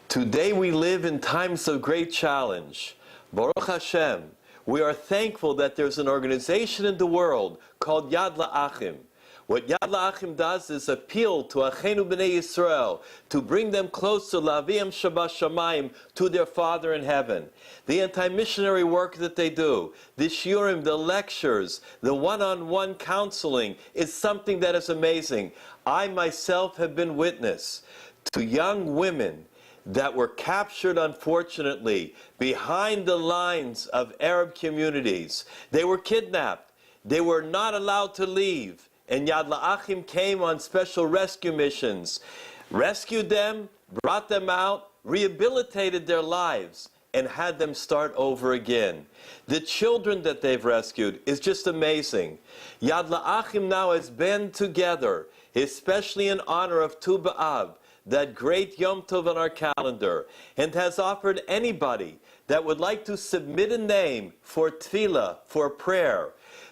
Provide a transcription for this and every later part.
Today we live in times of great challenge. Baruch Hashem, we are thankful that there's an organization in the world called Yad La'achim. What Yad La'achim does is appeal to Achenu B'nai Yisrael to bring them close to Laviam Shabbat Shamayim, to their Father in heaven. The anti-missionary work that they do, the shiurim, the lectures, the one-on-one counseling is something that is amazing. I myself have been witness to young women that were captured, unfortunately, behind the lines of Arab communities. They were kidnapped. They were not allowed to leave. And Yad La'achim came on special rescue missions, rescued them, brought them out, rehabilitated their lives, and had them start over again. The children that they've rescued is just amazing. Yad La'achim now has been together, especially in honor of Tu B'Av, that great Yom Tov on our calendar, and has offered anybody that would like to submit a name for tefillah, for prayer,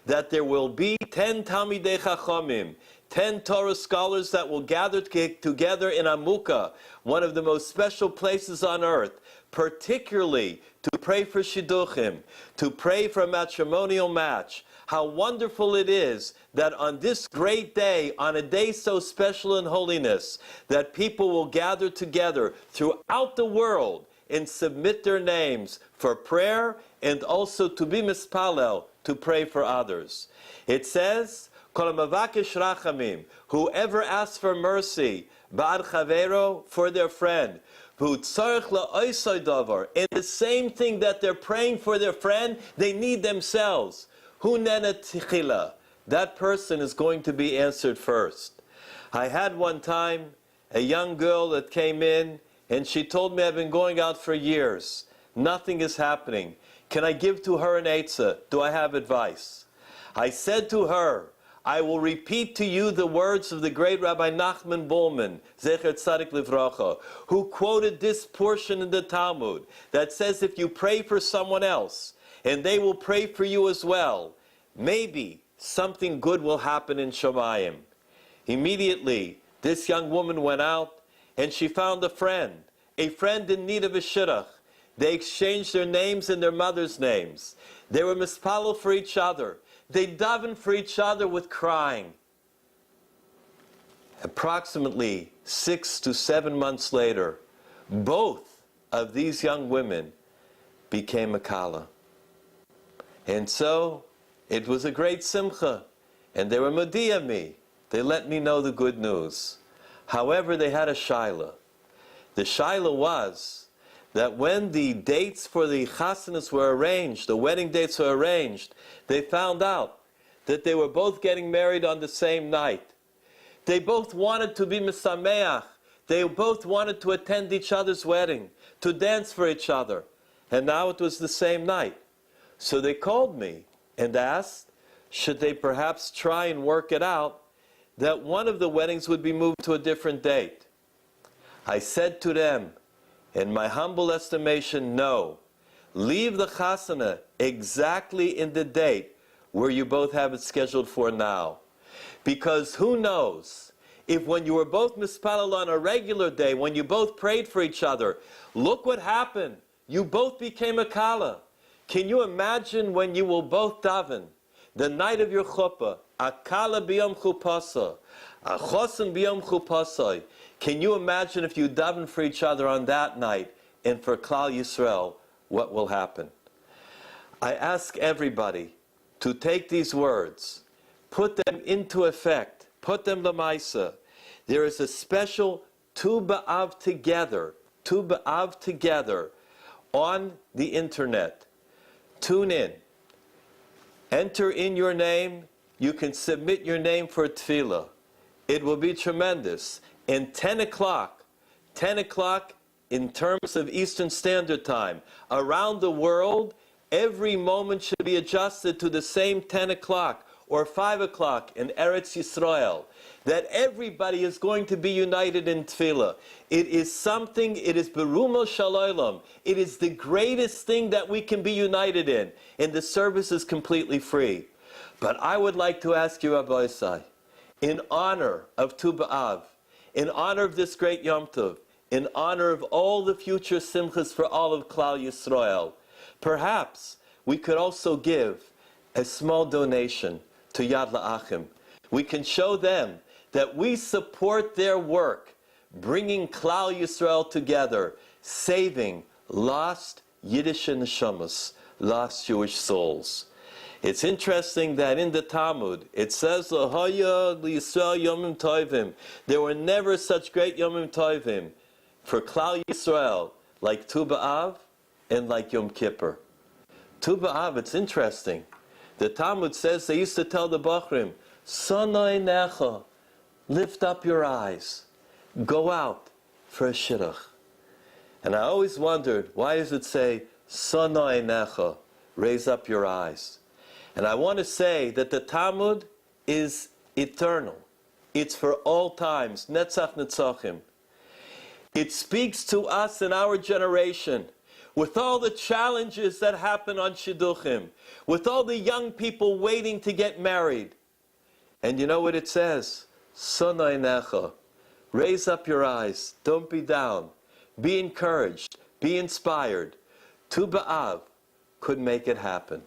that there will be 10 Talmidei Chachamim, 10 Torah scholars that will gather together in Amukah, one of the most special places on earth, particularly to pray for shidduchim, to pray for a matrimonial match. How wonderful it is that on this great day, on a day so special in holiness, that people will gather together throughout the world and submit their names for prayer and also to be mispalel, to pray for others. It says, Kol ha'mavakesh rachamim, whoever asks for mercy, ba'ad chavero, for their friend, v'utzarech la'osay davar, and the same thing that they're praying for their friend, they need themselves. Hu nena tichila, that person is going to be answered first. I had one time a young girl that came in, and she told me, I've been going out for years. Nothing is happening. Can I give to her an eitzah? Do I have advice? I said to her, I will repeat to you the words of the great Rabbi Nachman Bullman, Zecher Tzadik Livracha, who quoted this portion in the Talmud that says if you pray for someone else, and they will pray for you as well, maybe something good will happen in Shamayim. Immediately, this young woman went out, and she found a friend in need of a shidduch. They exchanged their names and their mother's names. They were mispalel for each other. They davened for each other with crying. Approximately 6 to 7 months later, both of these young women became a kala. And so, it was a great simcha, and they were modiya me. They let me know the good news. However, they had a shaila. The shaila was that when the dates for the chasanas were arranged, the wedding dates were arranged, they found out that they were both getting married on the same night. They both wanted to be misameach. They both wanted to attend each other's wedding, to dance for each other. And now it was the same night. So they called me and asked, should they perhaps try and work it out that one of the weddings would be moved to a different date. I said to them, in my humble estimation, no. Leave the chasana exactly in the date where you both have it scheduled for now. Because who knows, if when you were both mispalel on a regular day, when you both prayed for each other, look what happened. You both became a kala. Can you imagine when you will both daven, the night of your chuppah, a kala b'yom chupasa, a chosen b'yom chupasai. Can you imagine if you daven for each other on that night and for Klal Yisrael, what will happen? I ask everybody to take these words, put them into effect, put them lamaisa. There is a special Tu B'Av together on the internet. Tune in. Enter in your name. You can submit your name for tefillah. It will be tremendous. And 10 o'clock in terms of Eastern Standard Time, around the world, every moment should be adjusted to the same 10 o'clock or 5 o'clock in Eretz Yisrael, that everybody is going to be united in tefillah. It is something, it is berumo shalolam. It is the greatest thing that we can be united in, and the service is completely free. But I would like to ask you, Rabbi Isai, in honor of Tu B'Av, in honor of this great Yom Tov, in honor of all the future simchas for all of Klal Yisrael. Perhaps we could also give a small donation to Yad La'achim. We can show them that we support their work, bringing Klal Yisrael together, saving lost Yiddish neshamas, lost Jewish souls. It's interesting that in the Talmud, it says, "L'haya l'Yisrael yomim tovim." There were never such great yomim tovim for Klal Yisrael like Tu B'Av and like Yom Kippur. Tu B'Av, it's interesting. The Talmud says they used to tell the Bachrim, "Sanai necha," lift up your eyes, go out for a shidduch. And I always wondered, why does it say, "Sanai necha," raise up your eyes? And I want to say that the Talmud is eternal. It's for all times, Netzach Netzachim. It speaks to us in our generation, with all the challenges that happen on Shidduchim, with all the young people waiting to get married. And you know what it says? Sanai necha. Raise up your eyes. Don't be down. Be encouraged. Be inspired. Tu B'Av could make it happen.